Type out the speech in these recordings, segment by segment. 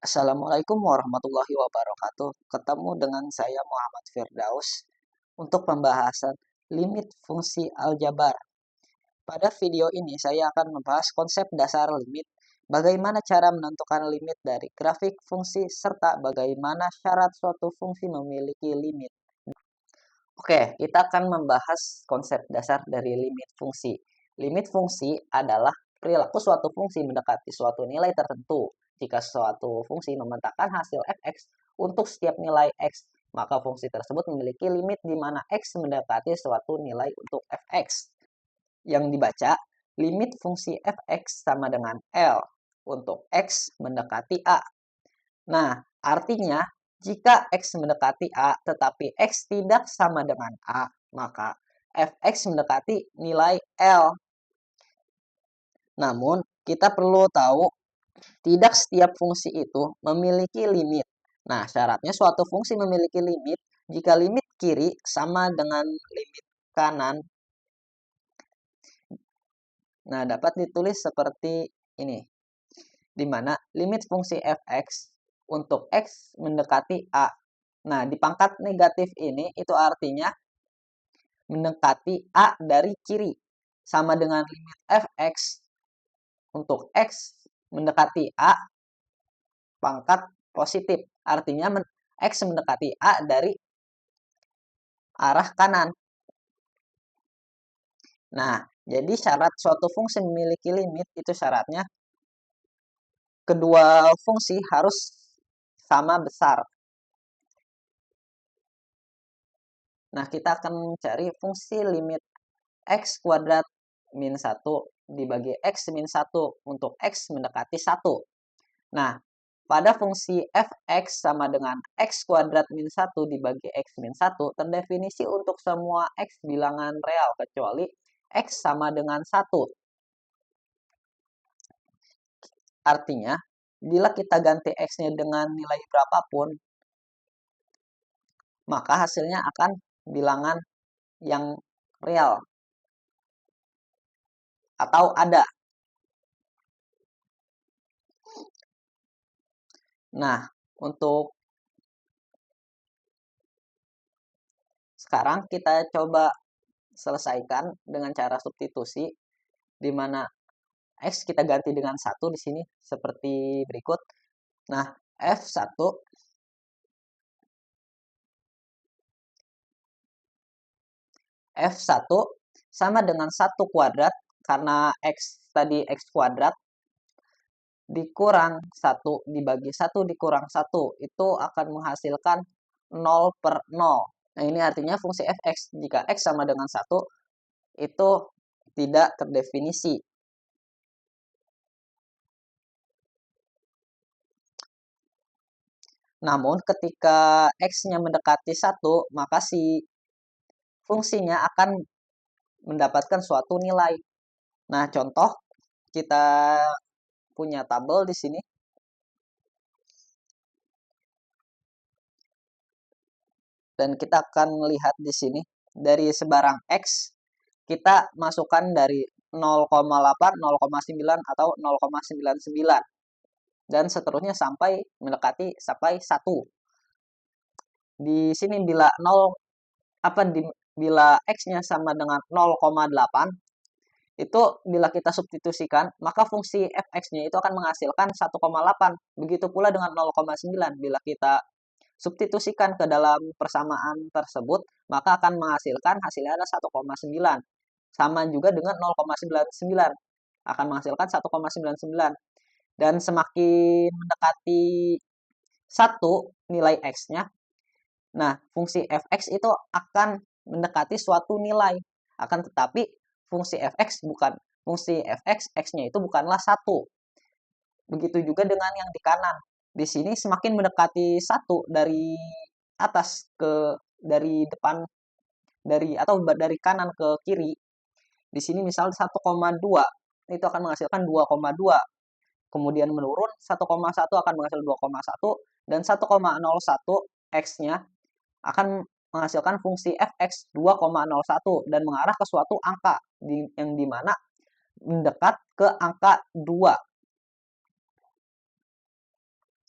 Assalamualaikum warahmatullahi wabarakatuh. Ketemu dengan saya Muhammad Firdaus untuk pembahasan limit fungsi aljabar. Pada video ini saya akan membahas konsep dasar limit, bagaimana cara menentukan limit dari grafik fungsi, serta bagaimana syarat suatu fungsi memiliki limit. Oke, kita akan membahas konsep dasar dari limit fungsi. Limit fungsi adalah perilaku suatu fungsi mendekati suatu nilai tertentu. Jika suatu fungsi memetakan hasil f(x) untuk setiap nilai x, maka fungsi tersebut memiliki limit di mana x mendekati suatu nilai untuk f(x). Yang dibaca, limit fungsi f(x) sama dengan L untuk x mendekati A. Nah, artinya jika X mendekati A tetapi X tidak sama dengan A, maka f(x) mendekati nilai L. Namun, kita perlu tahu tidak setiap fungsi itu memiliki limit. Nah, syaratnya suatu fungsi memiliki limit jika limit kiri sama dengan limit kanan. Nah, dapat ditulis seperti ini, di mana limit fungsi f(x) untuk x mendekati A. Nah, di pangkat negatif ini itu artinya mendekati A dari kiri. Sama dengan limit f(x) untuk x mendekati A pangkat positif. Artinya x mendekati A dari arah kanan. Nah, jadi syarat suatu fungsi memiliki limit itu syaratnya kedua fungsi harus sama besar. Nah, kita akan mencari fungsi limit x kuadrat min 1 dibagi x min 1 untuk x mendekati 1. Nah, pada fungsi f(x) sama dengan x kuadrat min 1 dibagi x min 1 terdefinisi untuk semua x bilangan real kecuali x sama dengan 1. Artinya, bila kita ganti x-nya dengan nilai berapapun, maka hasilnya akan bilangan yang real atau ada. Nah, untuk sekarang kita coba selesaikan dengan cara substitusi, di mana x kita ganti dengan 1 di sini seperti berikut. Nah, f(1) sama dengan 1 kuadrat, karena x tadi x kuadrat, dikurang 1 dibagi 1 dikurang 1, itu akan menghasilkan 0/0. Nah, ini artinya fungsi f(x) jika x sama dengan 1, itu tidak terdefinisi. Namun, ketika x-nya mendekati 1, maka si fungsinya akan mendapatkan suatu nilai. Nah, contoh, kita punya tabel di sini. Dan kita akan melihat di sini, dari sebarang x, kita masukkan dari 0,8, 0,9, atau 0,99. Dan seterusnya sampai mendekati sampai 1. Di sini bila x-nya sama dengan 0,8, itu bila kita substitusikan, maka fungsi f(x)-nya itu akan menghasilkan 1,8. Begitu pula dengan 0,9. Bila kita substitusikan ke dalam persamaan tersebut, maka akan menghasilkan hasilnya ada 1,9. Sama juga dengan 0,99. Akan menghasilkan 1,99. Dan semakin mendekati 1 nilai x-nya, nah, fungsi f(x) itu akan mendekati suatu nilai. Akan tetapi, fungsi f(x), x-nya itu bukanlah 1. Begitu juga dengan yang di kanan. Di sini semakin mendekati 1 dari atas dari depan, atau dari kanan ke kiri. Di sini misal 1,2, itu akan menghasilkan 2,2. Kemudian menurun 1,1 akan menghasilkan 2,1, dan 1,01 x-nya akan menghasilkan fungsi f(x) 2,01 dan mengarah ke suatu angka yang dimana mendekat ke angka 2.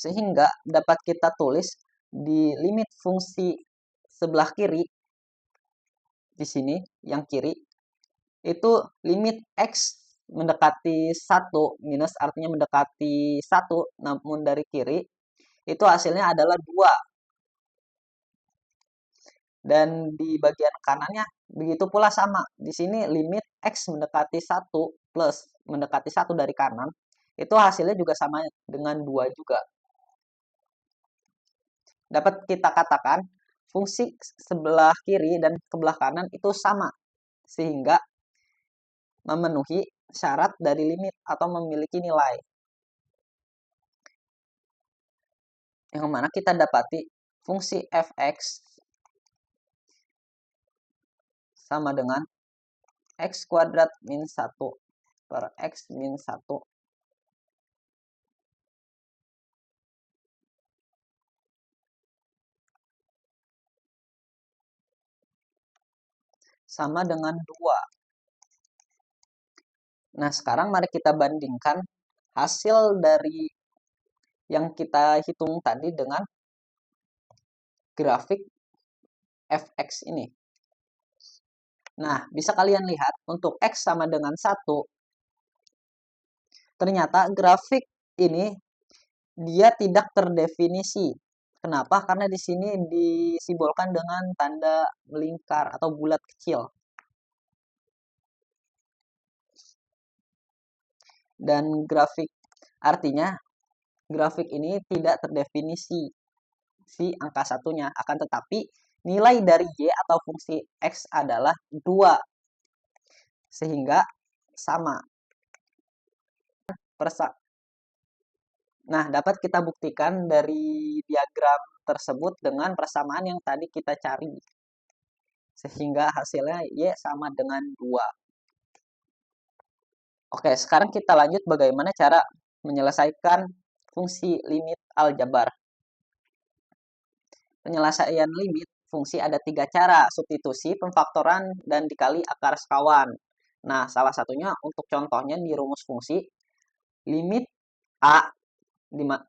Sehingga dapat kita tulis di limit fungsi sebelah kiri, di sini yang kiri, itu limit X mendekati 1 minus artinya mendekati 1, namun dari kiri itu hasilnya adalah 2. Dan di bagian kanannya begitu pula sama. Di sini limit X mendekati 1 plus mendekati 1 dari kanan, itu hasilnya juga sama dengan 2 juga. Dapat kita katakan fungsi sebelah kiri dan sebelah kanan itu sama, sehingga memenuhi syarat dari limit atau memiliki nilai. Yang mana kita dapati fungsi fx sama dengan x kuadrat min 1 per x min 1 sama dengan 2. Nah, sekarang mari kita bandingkan hasil dari yang kita hitung tadi dengan grafik fx ini. Nah, bisa kalian lihat untuk x sama dengan 1, ternyata grafik ini dia tidak terdefinisi. Kenapa? Karena di sini disimbolkan dengan tanda melingkar atau bulat kecil. Dan artinya grafik ini tidak terdefinisi si angka satunya. Akan tetapi nilai dari Y atau fungsi X adalah 2. Sehingga sama. Nah, dapat kita buktikan dari diagram tersebut dengan persamaan yang tadi kita cari. Sehingga hasilnya Y sama dengan 2. Oke, sekarang kita lanjut bagaimana cara menyelesaikan fungsi limit aljabar. Penyelesaian limit fungsi ada 3 cara, substitusi, pemfaktoran, dan dikali akar sekawan. Nah, salah satunya untuk contohnya di rumus fungsi, limit A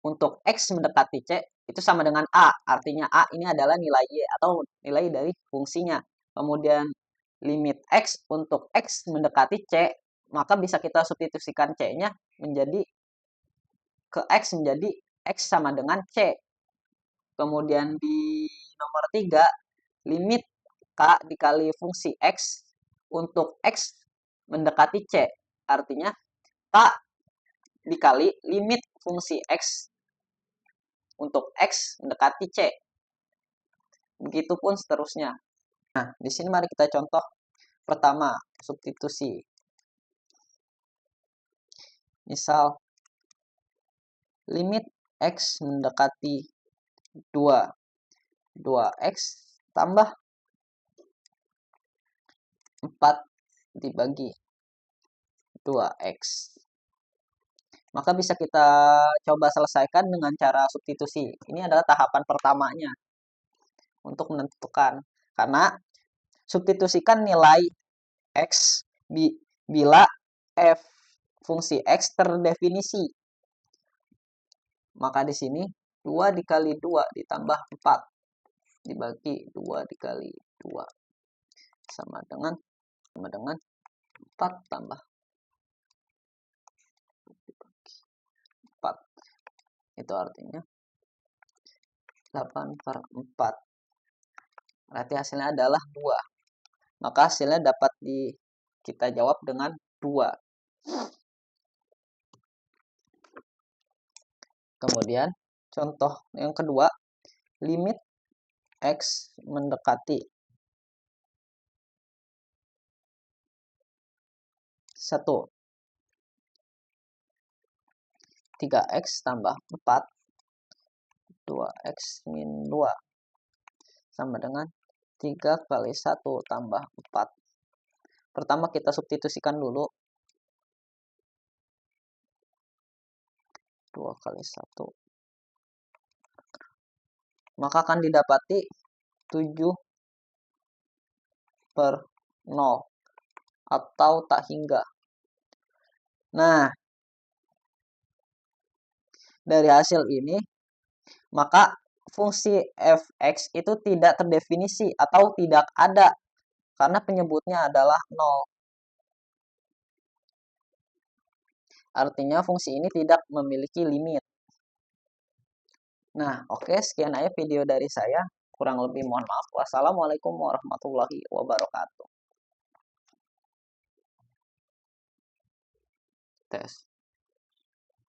untuk X mendekati C itu sama dengan A. Artinya A ini adalah nilai Y atau nilai dari fungsinya. Kemudian limit X untuk X mendekati C, maka bisa kita substitusikan C-nya menjadi ke X menjadi X sama dengan C. Kemudian di nomor 3, limit K dikali fungsi X untuk X mendekati C. Artinya K dikali limit fungsi X untuk X mendekati C. Begitupun seterusnya. Nah, di sini mari kita contoh pertama, substitusi. Misal, limit X mendekati 2. 2X tambah 4 dibagi 2X. Maka bisa kita coba selesaikan dengan cara substitusi. Ini adalah tahapan pertamanya untuk menentukan. Karena substitusikan nilai X bila f fungsi X terdefinisi. Maka di sini 2 dikali 2 ditambah 4 dibagi 2 dikali 2 sama dengan 4 tambah 4. Itu artinya 8/4. Berarti hasilnya adalah 2. Maka hasilnya dapat kita jawab dengan 2. Kemudian contoh yang kedua, limit X mendekati 1. 3X tambah 4 2X min 2 sama dengan 3 kali 1 tambah 4. Pertama kita substitusikan dulu. 2 kali 1. Maka akan didapati 7/0 atau tak hingga. Nah, dari hasil ini Maka fungsi f(x) itu tidak terdefinisi atau tidak ada karena penyebutnya adalah 0. Artinya fungsi ini tidak memiliki limit. Nah, oke, sekian aja video dari saya. Kurang lebih mohon maaf. Wassalamualaikum warahmatullahi wabarakatuh. Tes.